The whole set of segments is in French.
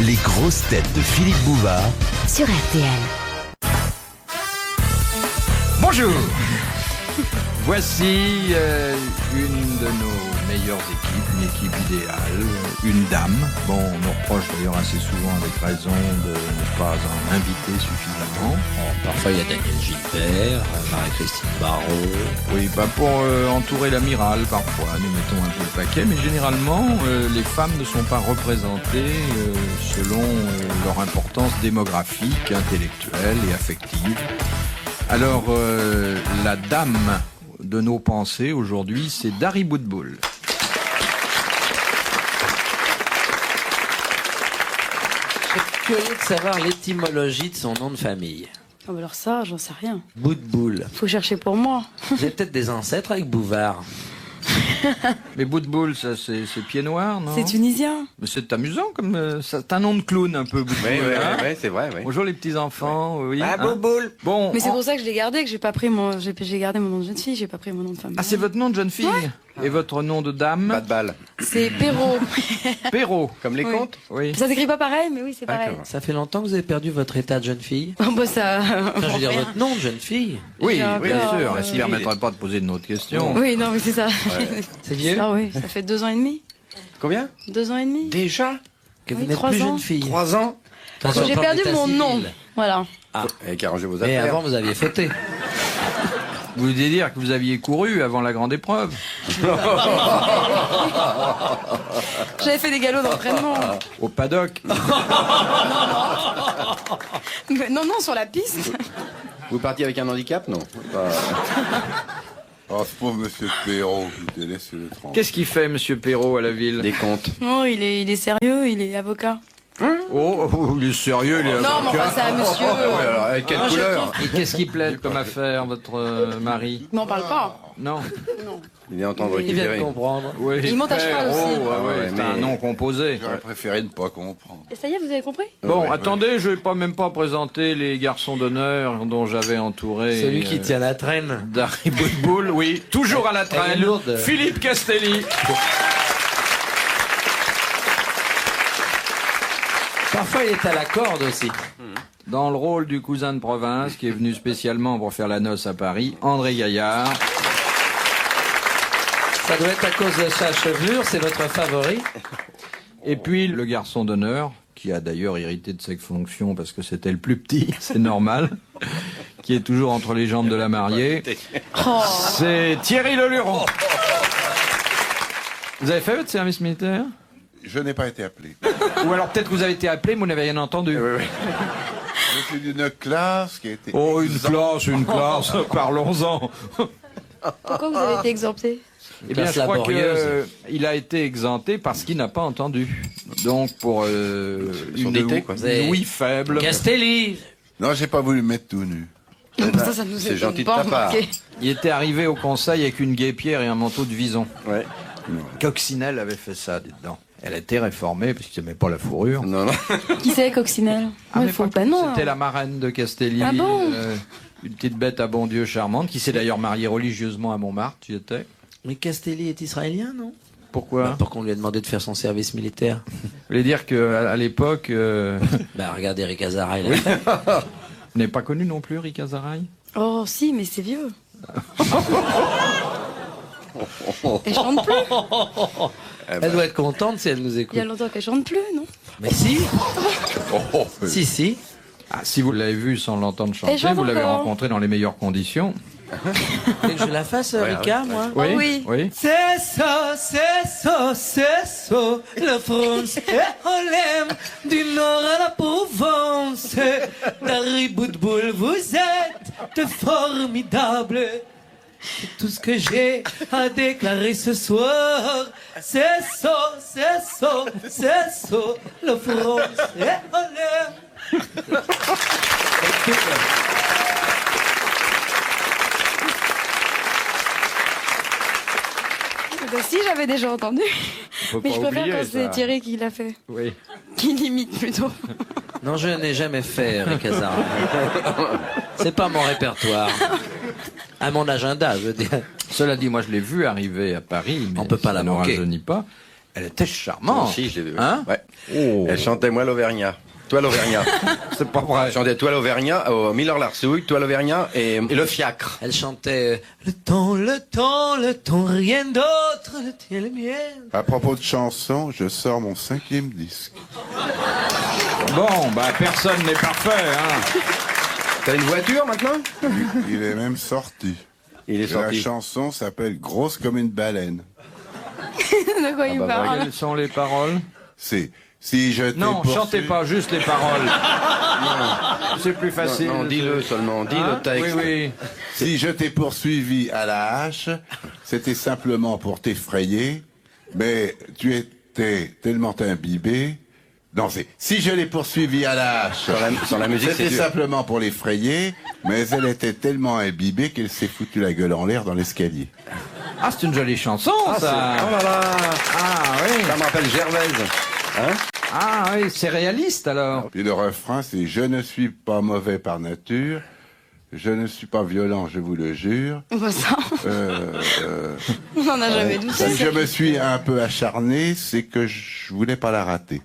Les grosses têtes de Philippe Bouvard sur RTL. Bonjour. Voici une de nos meilleures équipes, une équipe idéale, une dame. Bon, on nous reproche d'ailleurs assez souvent avec raison de ne pas en inviter suffisamment. Parfois il y a Daniel Gilbert, Marie-Christine Barrault. Oui, pour entourer l'amiral parfois, nous mettons un peu le paquet, mais généralement les femmes ne sont pas représentées selon leur importance démographique, intellectuelle et affective. Alors, la dame de nos pensées aujourd'hui, c'est Dari Boudboul. Je suis curieux de savoir l'étymologie de son nom de famille. Oh bah alors ça, j'en sais rien. Boudboul. Faut chercher pour moi. Vous avez peut-être des ancêtres avec Bouvard. Mais Boudboul, ça c'est pied noir, non? C'est tunisien. Mais c'est amusant, comme c'est un nom de clown un peu, Boudboul. Oui, c'est vrai, oui. Bonjour les petits enfants, oui. Ah, Boudboul. Bon. Mais c'est pour ça que je l'ai gardé, que j'ai pas pris j'ai gardé mon nom de jeune fille, j'ai pas pris mon nom de femme. Ah, c'est votre nom de jeune fille? Et votre nom de dame? Pas de balle. C'est Perrault. Perrault. Comme les Oui. contes? Oui. Ça s'écrit pas pareil, mais oui, c'est pareil. Ça fait longtemps que vous avez perdu votre état de jeune fille? Oh bah ça. Enfin, je veux dire votre nom de jeune fille. Oui, J'ai bien encore, sûr. Ça ne permettra pas de poser de autre question. Oui, non, mais c'est ça. C'est vieux Ah oui, ça fait 2 ans et demi. Combien? 2 ans et demi. Déjà? que vous Oui, n'êtes 3 plus ans. jeune fille. 3 ans? Enfin, sur J'ai le plan perdu d'état mon civil. nom. Voilà. Ah. Et qu'arrangez vos Mais affaires. avant vous aviez fauté. Vous voulez dire que vous aviez couru avant la grande épreuve? J'avais fait des galops d'entraînement. Au paddock? Mais non, sur la piste. Vous partiez avec un handicap? Non. Pas- Oh, ce pauvre monsieur Perrault, qui était laissé le tranquille. Qu'est-ce qu'il fait, monsieur Perrault, à la ville? Des comptes. Non, il est sérieux, il est avocat. Oh, il est sérieux, il est Non, mais enfin, c'est un monsieur. Alors, avec quelle couleur? Et qu'est-ce qui plaide comme affaire, votre mari? M'en parle pas. Non? Il est en train de Il vient de récupérer. comprendre. Oui. Il monte à cheval aussi. Perrault, ouais, c'est un mais- nom composé. J'aurais préféré ne pas comprendre. Et ça y est, vous avez compris? Bon, Ouais, attendez, je vais même pas présenter les garçons d'honneur dont j'avais entouré. Celui qui tient la traîne. Dari Boudboul, oui, toujours à la Elle est traîne. lourde. Philippe Castelli. Parfois il est à la corde aussi. Dans le rôle du cousin de province qui est venu spécialement pour faire la noce à Paris, André Gaillard. Ça doit être à cause de sa chevelure, c'est votre favori. Et puis le garçon d'honneur, qui a d'ailleurs hérité de ses fonctions parce que c'était le plus petit, c'est normal, qui est toujours entre les jambes de la mariée. C'est Thierry Leluron. Vous avez fait votre service militaire? Je n'ai pas été appelé. Ou alors peut-être que vous avez été appelé, mais vous n'avez rien entendu. Je suis d'une classe qui a été... Oh, une classe, parlons-en. Pourquoi vous avez été exempté? Eh bien, Classe je crois laborieuse. qu'il a été exempté parce qu'il n'a pas entendu. Donc, pour une dictée, quoi. ouïe faible. Castelli. Non, j'ai pas voulu me mettre tout nu. Ça nous C'est étonne gentil de pas, ta part. remarquez. Il était arrivé au conseil avec une guêpière et un manteau de vison. Ouais. Coccinelle avait fait ça, dites-donc. Elle a été réformée parce qu'il n'aimait pas la fourrure. Non, non. Qui c'est, Coccinelle? mais il faut pas- pas non. C'était la marraine de Castelli. Ah bon une petite bête à bon Dieu charmante qui s'est d'ailleurs mariée religieusement à Montmartre, tu étais. Mais Castelli est israélien, non? Pourquoi? Pour qu'on lui a demandé de faire son service militaire. Vous voulez dire qu'à l'époque, Bah regardez Eric Azara, il a fait. vous n'avez pas connu non plus Rick Azaray? Oh, si, mais c'est vieux. Elle chante plus. Elle doit être contente si elle nous Il y écoute. a longtemps qu'elle chante plus, non? Mais si, Oh, si. Ah, si vous l'avez vu sans l'entendre chanter, Elle chante vous l'avez encore. rencontré dans les meilleures conditions. Vous voulez que je la fasse, Rika, moi? Oh oui. Oui. C'est ça, la France et on l'aime, du nord à la Provence. Dari Boudboul, vous êtes formidable. C'est tout ce que j'ai à déclarer ce soir. C'est ça, la France et on l'aime. Bah si, j'avais déjà entendu. Faut Mais pas je préfère oublier, quand c'est ça. Thierry qui l'a fait. Oui. Qui l'imite plutôt. Non, je n'ai jamais fait, Rick Azara. C'est pas mon répertoire. À mon agenda, je veux dire. Cela dit, moi je l'ai vu arriver à Paris, mais On peut pas ça la ne manquer. rajeunit pas. Elle était charmante. Si, je l'ai vu. Hein? Ouais. Oh. Elle chantait Moi l'Auvergnat. Toi l'Auvergnat. C'est pas vrai. Elle chantait Toi l'Auvergnat, au Miller-Larsouille, Toi l'Auvergnat et le fiacre. Elle chantait le temps, rien d'autre, le tien, le mien. À propos de chansons, je sors mon 5e disque. Bon, bah personne n'est parfait. Hein. T'as une voiture maintenant? Il est même sorti. Il est Et la sorti. chanson s'appelle Grosse comme une baleine. De quoi il bah, parle? Quelles sont les paroles? C'est si je t'ai Non, poursuivi- chantez pas, juste les paroles. C'est plus facile. Non, dis-le seulement, dis Hein? le texte. Oui, oui. Si je t'ai poursuivi à la hache, c'était simplement pour t'effrayer, mais tu étais tellement imbibé. Non, c'est si je l'ai poursuivi à la hache. Sans la musique, c'est C'était dur. simplement pour l'effrayer, mais elle était tellement imbibée qu'elle s'est foutue la gueule en l'air dans l'escalier. Ah, c'est une jolie chanson, Ah, ça. oh là là. Ah, oui. Ça me rappelle Gervaise. Hein? Ah, oui, c'est réaliste, alors. Puis le refrain, c'est je ne suis pas mauvais par nature, je ne suis pas violent, je vous le jure. Bah, ça, on n'en a jamais douté. Si je me suis un peu acharné, c'est que je voulais pas la rater.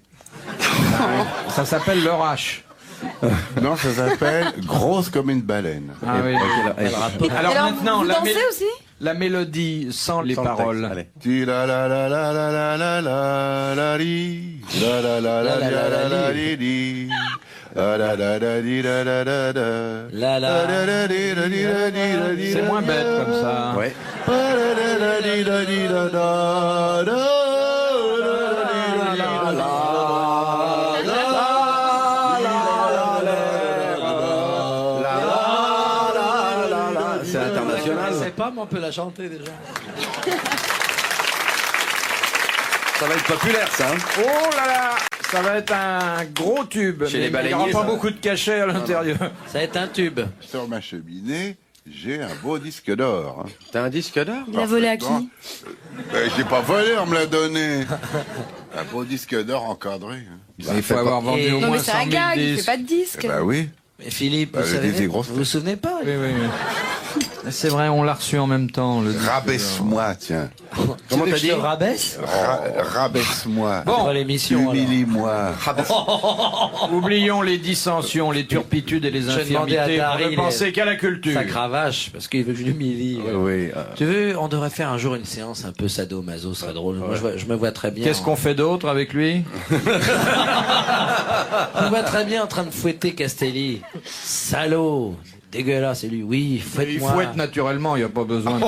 Ça s'appelle le H. Non, ça s'appelle Grosse comme une baleine. Ah oui. Alors Alors, maintenant, vous la, dansez aussi? la mélodie sans les Sans le texte, paroles. allez. Ti la la la la la la la la la li. La la la la la la la li li. La la la la li la la la la. La la. La la li la li la li la li C'est la moins li bête la. comme ça. Ouais. La la la li la li la la la. La la la la. C'est international. Je sais pas, mais on peut la chanter déjà. Ça va être populaire, ça. Hein? Oh là là, ça va être un gros tube. Chez mais les il n'y baleiniers, aura pas ça. beaucoup de cachets à l'intérieur. Ça va être un tube. Sur ma cheminée, j'ai un beau disque d'or. hein. T'as un disque d'or? Il a volé à qui? Je l'ai pas volé, on me l'a donné. Un beau disque d'or encadré. hein. Il faut avoir vendu Et- au Non, moins mais c'est 100 un 000 gag, il fait disques. pas de disque. Bah oui. Mais Philippe, Bah, vous le savez, disque est grosse vous vous souvenez pas? Oui, oui, oui. C'est vrai, on l'a reçu en même temps. Le disque. Rabaisse-moi, tiens. Comment Tu veux t'as que je dit? te rabaisse? Rabaisse-moi. Après l'émission, alors. Humilie-moi. Oublions les dissensions, les turpitudes et les Je vais demander à infirmités. On Dari, ne pensait qu'à la culture. Ça cravache, parce qu'il veut que je l'humilie. Oui. Tu veux, on devrait faire un jour une séance un peu sadomaso, ce serait drôle. Moi, je me vois très bien. Qu'est-ce qu'on fait d'autre avec lui? Je me vois très bien en train de fouetter Castelli. Salaud, dégueulasse, c'est lui. Oui, Il fouette-moi. fouette naturellement, il n'y a pas besoin de...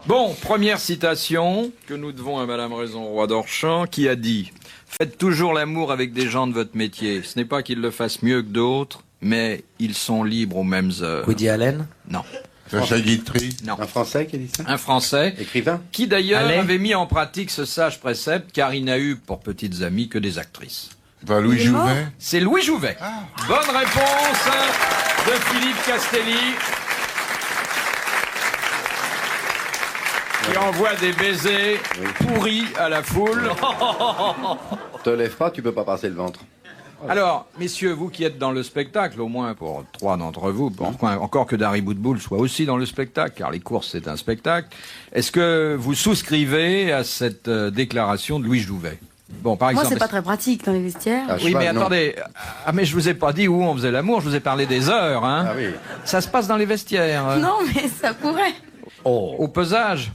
Bon, première citation que nous devons à Madame Raison Roi d'Orchamps, qui a dit « Faites toujours l'amour avec des gens de votre métier. Ce n'est pas qu'ils le fassent mieux que d'autres, mais ils sont libres aux mêmes heures. Woody Allen. » Non, Sacha Guitry. non. Un Français qui a dit ça? Un Français Écrivain? qui d'ailleurs Allez. avait mis en pratique ce sage précepte car il n'a eu pour petites amies que des actrices. Bah, Louis Il est mort Jouvet. C'est Louis Jouvet. Bonne réponse de Philippe Castelli. Qui envoie des baisers pourris à la foule. Te lève pas, tu peux pas passer le ventre. Alors, messieurs, vous qui êtes dans le spectacle, au moins pour 3 d'entre vous, encore que Dari Boudboul soit aussi dans le spectacle, car les courses c'est un spectacle, est-ce que vous souscrivez à cette déclaration de Louis Jouvet? Bon, par Moi, exemple. c'est pas très pratique dans les vestiaires. Ah, Oui, cheval, mais non. attendez. Ah, mais je vous ai pas dit où on faisait l'amour, je vous ai parlé des heures, hein. Ah oui. Ça se passe dans les vestiaires. Non, mais ça pourrait. Au pesage.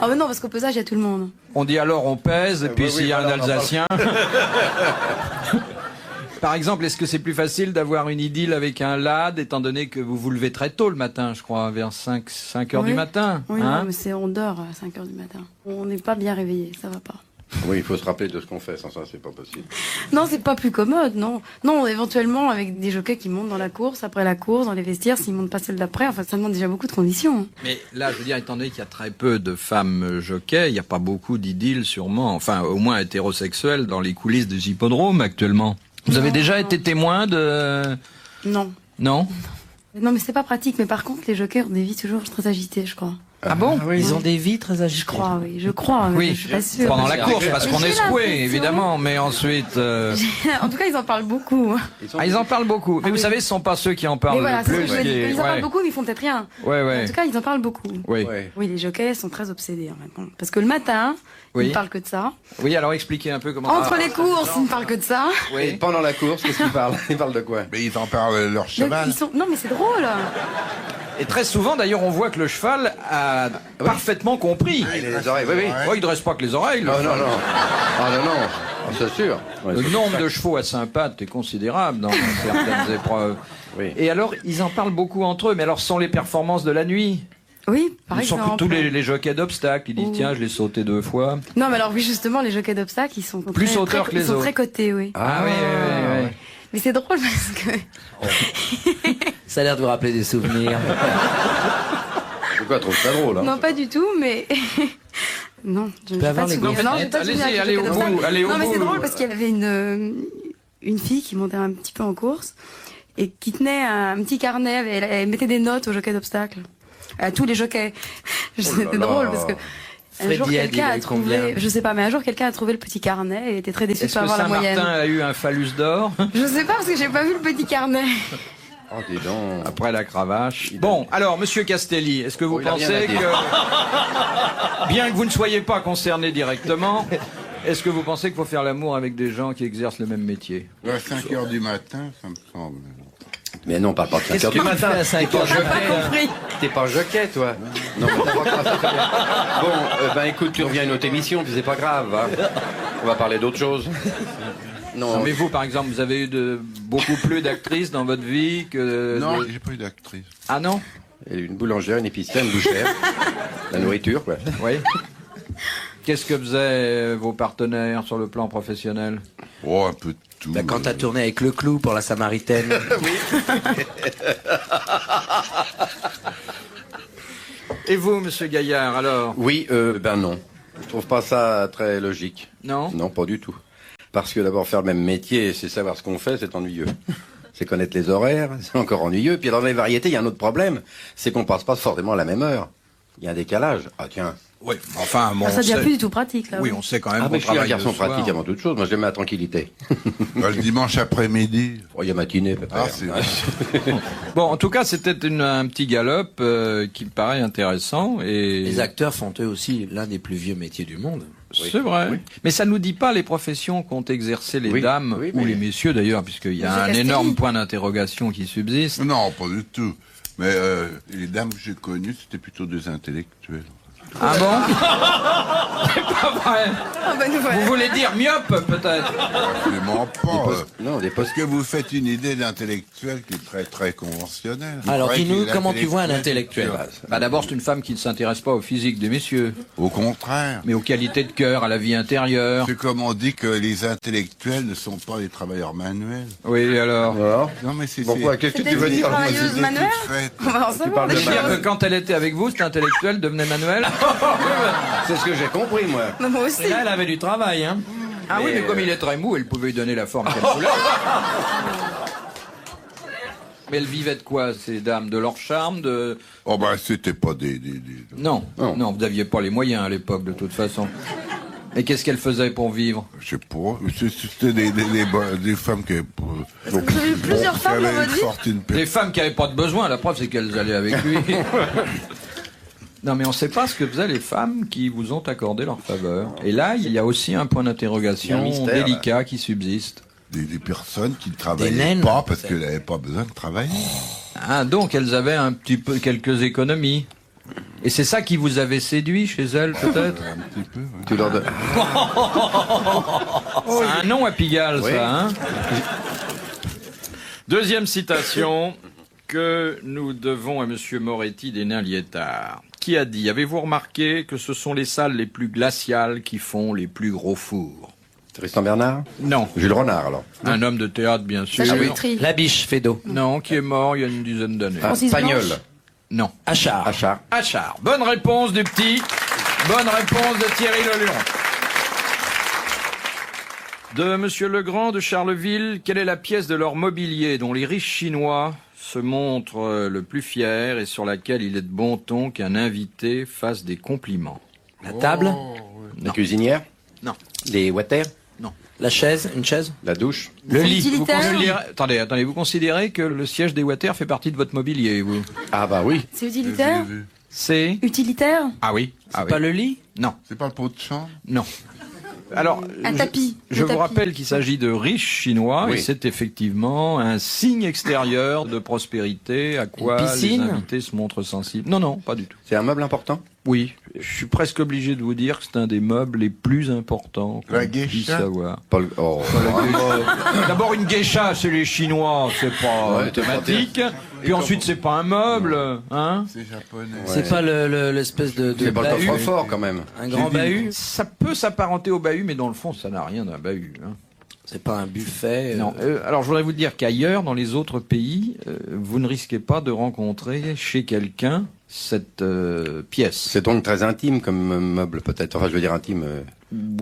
Ah, mais non, parce qu'au pesage, il y a tout le monde. On dit alors on pèse, et puis oui, s'il y a voilà, un on en parle. Alsacien. Par exemple, est-ce que c'est plus facile d'avoir une idylle avec un lad, étant donné que vous vous levez très tôt le matin, je crois, vers 5 heures du Oui. matin, Oui, hein? non, mais on dort à 5 heures du matin. On n'est pas bien réveillé, ça va pas. Oui, il faut se rappeler de ce qu'on fait, sans ça, c'est pas possible. Non, c'est pas plus commode, non. Non, éventuellement, avec des jockeys qui montent dans la course, après la course, dans les vestiaires, s'ils montent pas celle d'après, enfin, ça demande déjà beaucoup de conditions. Mais là, je veux dire, étant donné qu'il y a très peu de femmes jockeys, il n'y a pas beaucoup d'idylles sûrement, enfin au moins hétérosexuelles, dans les coulisses des hippodromes actuellement. Vous avez Non, déjà non. été témoin de... Non. Non? Non, mais c'est pas pratique. Mais par contre, les jockeys ont des vies toujours très agitées, je crois. Ah bon? Ils ont des vies très agitées. Je crois, mais Oui, je suis pas sûre. pendant la course, parce qu'on est J'ai secoué, l'impression. évidemment, mais ensuite... En tout cas, ils en parlent beaucoup. ils en parlent beaucoup. Mais vous oui. savez, ce sont pas ceux qui en parlent Mais voilà, le c'est ce plus. que je veux dire. Ils en ouais. parlent beaucoup, mais ils font peut-être rien. Ouais, ouais. En tout cas, ils en parlent beaucoup. Oui. Ouais. Oui, les jockeys sont très obsédés en même temps. Parce que le matin, Oui. ils ne parlent que de ça. Oui, alors expliquez un peu comment... Entre les courses, ils ne parlent que de ça. Et pendant la course, qu'est-ce qu'ils parlent? Ils parlent de quoi? Mais ils en parlent leur Donc, cheval. Non, mais c'est drôle. Et très souvent, d'ailleurs, on voit que le cheval a parfaitement compris. Il a les oreilles, oui, oui. Oh, il ne dresse pas que les oreilles. le Non, non, cheval. non. Ah non, non. Ah, c'est sûr. Ouais, Le c'est- nombre de chevaux à Saint-Pat est considérable dans certaines épreuves. Oui. Et alors, ils en parlent beaucoup entre eux. Mais alors, ce sont les performances de la nuit. Oui, par Ils sont exemple. tous les jockeys d'obstacles. Ils disent, Ouh. tiens, je l'ai sauté 2 fois. Non, mais alors oui, justement, les jockeys d'obstacles, ils sont Plus très, sauteurs très- que les ils sont autres. très cotés, oui. Ah, oui, oui, oui. Mais c'est drôle parce que Ça a l'air de vous rappeler des souvenirs. Pourquoi trouve ça drôle, hein? non, pas du tout, mais non, je peux n'ai avoir pas de les souvenir. Non, j'ai pas de Allez-y, souvenir avec allez les au jockeys bout, d'obstacles. allez au Non, mais c'est bout. drôle parce qu'il y avait une fille qui montait un petit peu en course et qui tenait un petit carnet, elle mettait des notes aux jockeys d'obstacles, à tous les jockeys. C'était là. drôle parce que un jour Freddy a quelqu'un dit, a il combien trouvé, je sais pas, mais un jour quelqu'un a trouvé le petit carnet et était très déçu de Est-ce pas que avoir la Saint-Martin moyenne. a eu un phallus d'or Je sais pas parce que j'ai pas vu le petit carnet. Oh, dis donc. après la cravache? Bon, alors, Monsieur Castelli, est-ce que vous Oh, il a rien pensez à dire. que, bien que vous ne soyez pas concerné directement, est-ce que vous pensez qu'il faut faire l'amour avec des gens qui exercent le même métier? À 5 heures du matin, ça me semble. Mais non, parle pas de 5 Qu'est-ce heures que du tu matin. fais à 5 heures? J'ai pas compris. T'es pas jockey, toi? Non, mais t'as pas compris, très bien. Bon, ben écoute, tu reviens à une autre émission, puis c'est pas grave. Hein. On va parler d'autre chose. Non, Non, mais vous, par exemple, vous avez eu beaucoup plus d'actrices dans votre vie que... Non, j'ai pas eu d'actrice. Ah non? il y a une boulangère, une épicière, une bouchère. La nourriture, quoi. Oui. Qu'est-ce que faisaient vos partenaires sur le plan professionnel? Oh, un peu de tout. Bah, quand t'as tourné avec le clou pour la Samaritaine. Et vous, Monsieur Gaillard, alors? Oui, ben non. Je trouve pas ça très logique. Non? Non, pas du tout. Parce que d'abord, faire le même métier, c'est savoir ce qu'on fait, c'est ennuyeux. C'est connaître les horaires, c'est encore ennuyeux. Puis dans les variétés, il y a un autre problème, c'est qu'on passe pas forcément à la même heure. Il y a un décalage. Ah tiens. Oui, enfin, bon, Ah, ça on devient sait- plus du tout pratique là. Oui, on sait quand même Ah, qu'on mais je suis un travaille garçon le soir. pratique avant toute chose. Moi, j'aime la tranquillité. Le dimanche après-midi. Oh, il y a matinée, peut-être. Ah, c'est vrai. Bon, en tout cas, c'était un petit galop qui me paraît intéressant. Et Les acteurs font eux aussi l'un des plus vieux métiers du monde. c'est vrai. Mais ça nous dit pas les professions qu'ont exercé les Oui, dames, oui, ou mais- les messieurs d'ailleurs, puisqu'il y a Monsieur un Castelli. énorme point d'interrogation qui subsiste. Non, pas du tout. Mais les dames que j'ai connues, c'était plutôt des intellectuels. Ah bon? C'est pas vrai. Ah bah nous voilà. Vous voulez dire myope, peut-être? Absolument pas. Non, des Parce postes. que vous faites une idée d'intellectuel qui est très très conventionnelle. Vous Alors croyez dis-nous, que comment tu vois un intellectuel? Bah d'abord, c'est une femme qui ne s'intéresse pas au physique des messieurs, Au contraire. mais aux qualités de cœur, à la vie intérieure. C'est comme on dit que les intellectuels ne sont pas des travailleurs manuels. Oui, alors. Alors Non, mais c'est... Pourquoi? Qu'est-ce que C'était tu veux une dire? travailleuse c'est manuelle. toute faite. On va en savoir parles des de C'est-à-dire choses. que quand elle était avec vous, cet intellectuel devenait Manuel? C'est ce que j'ai compris, moi. Non, moi aussi. Et là, elle avait du travail, hein. Ah oui, mais comme il est très mou, elle pouvait lui donner la forme qu'elle voulait. Mais elle vivait de quoi, ces dames? De leur charme, de... Oh ben, c'était pas des... Non, Non. non, vous n'aviez pas les moyens à l'époque, de toute façon. Et qu'est-ce qu'elle faisait pour vivre? Je sais pas. C'était des femmes qui avaient... Est-ce que vous avez eu plusieurs qui femmes dans avaient votre une vie? fortune Les femmes qui n'avaient pas de besoin, la preuve c'est qu'elles allaient avec lui. Non mais on ne sait pas ce que faisaient les femmes qui vous ont accordé leur faveur. Et là, il y a aussi un point Il y a d'interrogation un mystère, délicat qui subsiste. des personnes qui ne Des travaillaient naines. pas parce qu'elles n'avaient pas besoin de travailler. Ah, donc elles avaient un petit peu quelques économies. Et c'est ça qui vous avait séduit chez elles, peut-être? Un petit peu, ouais. Tu leur donnes. C'est un nom à Pigalle, Oui. ça, hein? Deuxième citation que nous devons à Monsieur Moretti des Nains Liétard, qui a dit: avez-vous remarqué que ce sont les salles les plus glaciales qui font les plus gros fours? Tristan Bernard? Non. Jules Renard, alors. Un homme de théâtre, bien sûr. Sacha oui. Guitry. La biche Fédo. Non, qui est mort il y a une dizaine d'années. Ah, Francis Pagnol. Blanche. Non. Achard. Achard. Achard. Bonne réponse du petit. Bonne réponse de Thierry Leluron. De Monsieur Legrand de Charleville, quelle est la pièce de leur mobilier dont les riches Chinois se montrent le plus fiers et sur laquelle il est de bon ton qu'un invité fasse des compliments? La table, La cuisinière? Non. Les water? la chaise, une chaise, La douche? le lit. Utilitaire. Attendez, vous considérez que le siège des Water fait partie de votre mobilier, vous? Ah bah oui. C'est utilitaire. C'est? Utilitaire. Ah oui. Ah oui. Pas le lit? Non, C'est pas le pot de chambre? non. Alors, Un tapis. je Le vous tapis. rappelle qu'il s'agit de riches Chinois Oui. et c'est effectivement un signe extérieur de prospérité à quoi les piscine invités se montrent sensibles. Non, non, pas du tout. C'est un meuble important? Oui, je suis presque obligé de vous dire que c'est un des meubles les plus importants qu'on La puisse geisha savoir. Pas le- Oh. D'abord, une geisha, c'est les Chinois, c'est pas Ouais, automatique. Puis ensuite, c'est pas un meuble, hein. C'est japonais. C'est pas l'espèce de C'est pas le bahut, coffre-fort quand même. un grand bahut. Ça peut s'apparenter au bahut, mais dans le fond, ça n'a rien d'un bahut. Hein. C'est pas un buffet. Non. Alors, je voudrais vous dire qu'ailleurs, dans les autres pays, vous ne risquez pas de rencontrer chez quelqu'un cette pièce. C'est donc très intime comme meuble peut-être. Enfin je veux dire intime,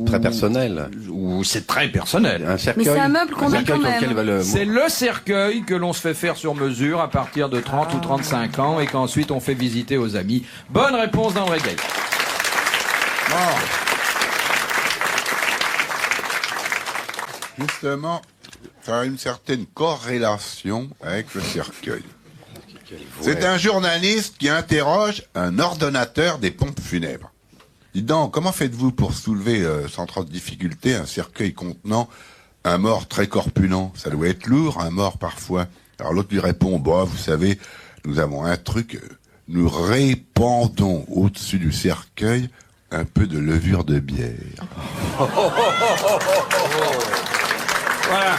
très personnel. Ou c'est très personnel. Un cercueil. Mais c'est un meuble qu'on a cercueil quand sur même. lequel va le- C'est le cercueil que l'on se fait faire sur mesure à partir de 30 ou 35 ans et qu'ensuite on fait visiter aux amis. Bonne réponse dans le réveil. Justement, ça a une certaine corrélation avec le cercueil. C'est un journaliste qui interroge un ordonnateur des pompes funèbres. Dis donc, comment faites-vous pour soulever sans trop de difficulté un cercueil contenant un mort très corpulent? Ça doit être lourd, un mort parfois. Alors l'autre lui répond, bah, vous savez, nous avons un truc, nous répandons au-dessus du cercueil un peu de levure de bière. Voilà.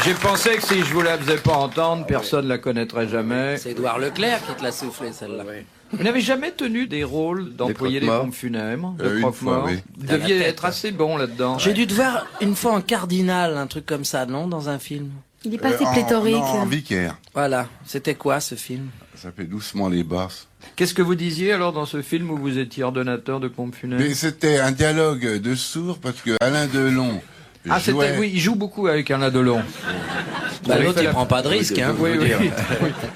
J'ai pensé que si je vous la faisais pas entendre, personne ne la connaîtrait jamais. C'est Édouard Leclerc qui te l'a soufflé, celle-là. Vous n'avez jamais tenu des rôles d'employer des croque-morts. pompes funèbres, de Une croque-morts. fois, oui. Vous deviez être assez bon là-dedans. J'ai dû te voir une fois en cardinal, un truc comme ça, non, dans un film. Il est pas assez En- pléthorique. non, en vicaire. Voilà. C'était quoi ce film? Ça fait doucement les basses. Qu'est-ce que vous disiez alors dans ce film où vous étiez ordonnateur de pompes funèbres? Mais c'était un dialogue de sourds parce que Alain Delon Ah, jouait... c'était, oui, il joue beaucoup avec Alain Delon. Bah, Oui, l'autre, fait il la- prend pas de risque, hein. Oui, oui.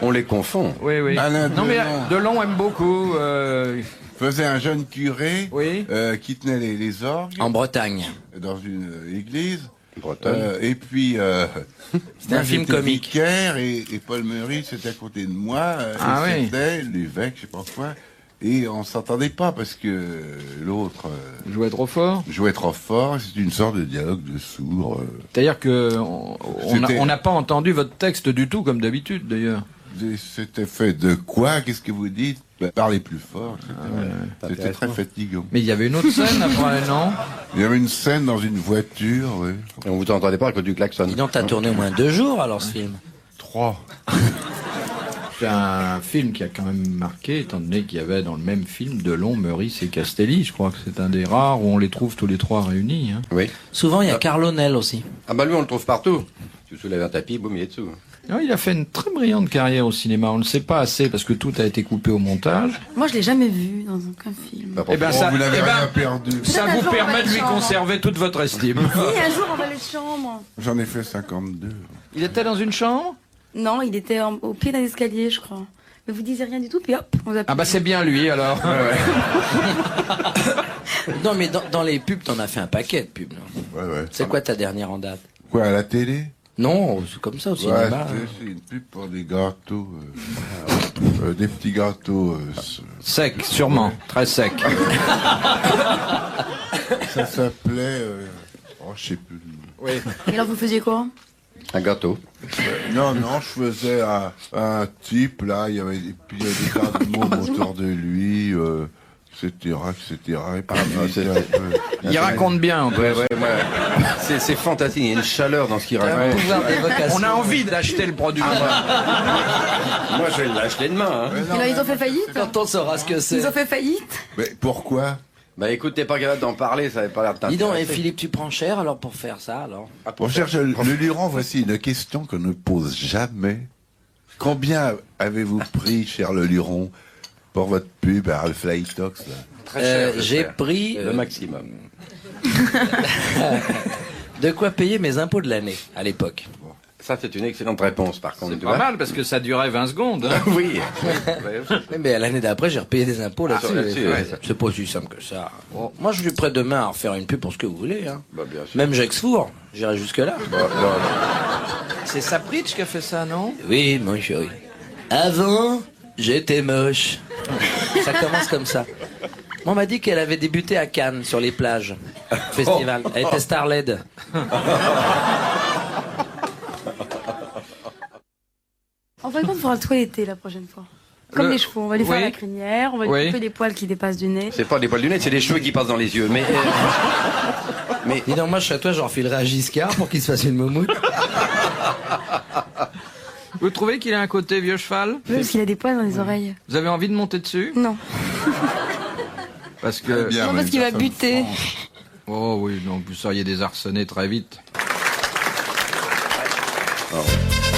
On les confond. Oui, oui. Alain Non, mais Delon. Delon aime beaucoup. faisait un jeune curé Oui. qui tenait les orgues En Bretagne. dans une église. Bretonne. Et puis... C'était un film j'étais comique. vicaire et Paul Meurice était à côté de moi. Ah et oui. c'était l'évêque, je sais pas quoi. Et on s'entendait pas parce que l'autre Jouait trop fort. jouait trop fort. C'est une sorte de dialogue de sourds. C'est-à-dire que C'était- on n'a pas entendu votre texte du tout, comme d'habitude d'ailleurs. C'était fait de quoi? Qu'est-ce que vous dites? Parlez plus fort, etc. C'était très intéressant. fatigant. Mais il y avait une autre scène après, non? Il y avait une scène dans une voiture, oui. Et on vous entendait pas à cause du klaxon. Dis donc, t'as tourné au moins 2 jours, alors, ce film. 3. C'est un film qui a quand même marqué, étant donné qu'il y avait dans le même film Delon, Meurice et Castelli. Je crois que c'est un des rares où on les trouve tous les trois réunis. Hein. Oui. Souvent, il y a Carlonel aussi. Ah bah lui on le trouve partout. Tu soulèves un tapis, boum, il est dessous. Non, il a fait une très brillante carrière au cinéma. On ne le sait pas assez parce que tout a été coupé au montage. Moi, je l'ai jamais vu dans aucun film. Bah, Eh ben, ça, vous n'avez eh ben, rien perdu. ça Peut-être un vous jour, on permet va de le lui chambre. conserver toute votre estime. Si, un jour, on va les chambres. J'en ai fait 52. Il était dans une chambre? Non, il était au pied d'un escalier, je crois. Mais vous disiez rien du tout, puis hop, on vous a Ah bah c'est bien lui alors. Non, mais dans les pubs, t'en as fait un paquet de pubs. non Ouais, ouais. C'est quoi ta dernière en date? Quoi, à la télé? Non, c'est comme ça au Ouais, cinéma. c'est une pub pour des gâteaux. Des petits gâteaux. Sec, sûrement, très sec. Ça s'appelait... oh, je sais plus. Et alors, vous faisiez quoi? Un gâteau. Non, je faisais un type, là, il y avait des tas de mots autour de lui, etc., etc. Et puis, c'est- un peu- Il raconte bien. en plus. Ouais. C'est fantastique, il y a une chaleur dans ce qu'il raconte. Pouvoir d'évocation. On a envie d'acheter le produit. Moi je vais l'acheter demain. Hein. Et alors, ils ont fait faillite? Quand on saura ce que c'est. Ils ont fait faillite? Mais pourquoi? Bah écoute, t'es pas capable d'en parler, ça avait pas l'air de Dis donc, et t'intéresser. Philippe, tu prends cher alors pour faire ça alors? Mon cher le Luron, voici une question qu'on ne pose jamais. Combien avez-vous pris, cher le Luron, pour votre pub à Flytox, là? Très cher, J'ai j'espère. pris Le maximum. de quoi payer mes impôts de l'année à l'époque. Ça, c'est une excellente réponse, par contre. C'est tu pas vois. mal parce que ça durait 20 secondes. Hein. Oui. Oui, mais l'année d'après, j'ai repayé des impôts là-dessus. là-dessus, ouais. C'est pas aussi simple que ça. Bon, moi, je suis prêt demain à refaire une pub pour ce que vous voulez. Hein. Bah, bien sûr. Même Jacques Four, j'irai jusque-là. C'est Sapritch qui a fait ça, non? Oui, mon chéri. Avant, j'étais moche. Ça commence comme ça. Moi, on m'a dit qu'elle avait débuté à Cannes, sur les plages. Festival. Elle était star LED. En fin de compte, il faudra le toiletter la prochaine fois. Comme les chevaux, on va lui faire Oui. la crinière, on va lui Oui. couper les poils qui dépassent du nez. C'est pas des poils du nez, c'est des cheveux qui passent dans les yeux. Mais, Dis donc, moi, je serais toi, j'en refilerais à Giscard pour qu'il se fasse une moumoute. Vous trouvez qu'il a un côté vieux cheval? Oui, parce qu'il a des poils dans les oreilles. Vous avez envie de monter dessus? Non. Parce que... Bien, Non, mais parce qu'il va personne buter. franche. Oh oui, non, vous seriez désarçonné très vite. Ah ouais.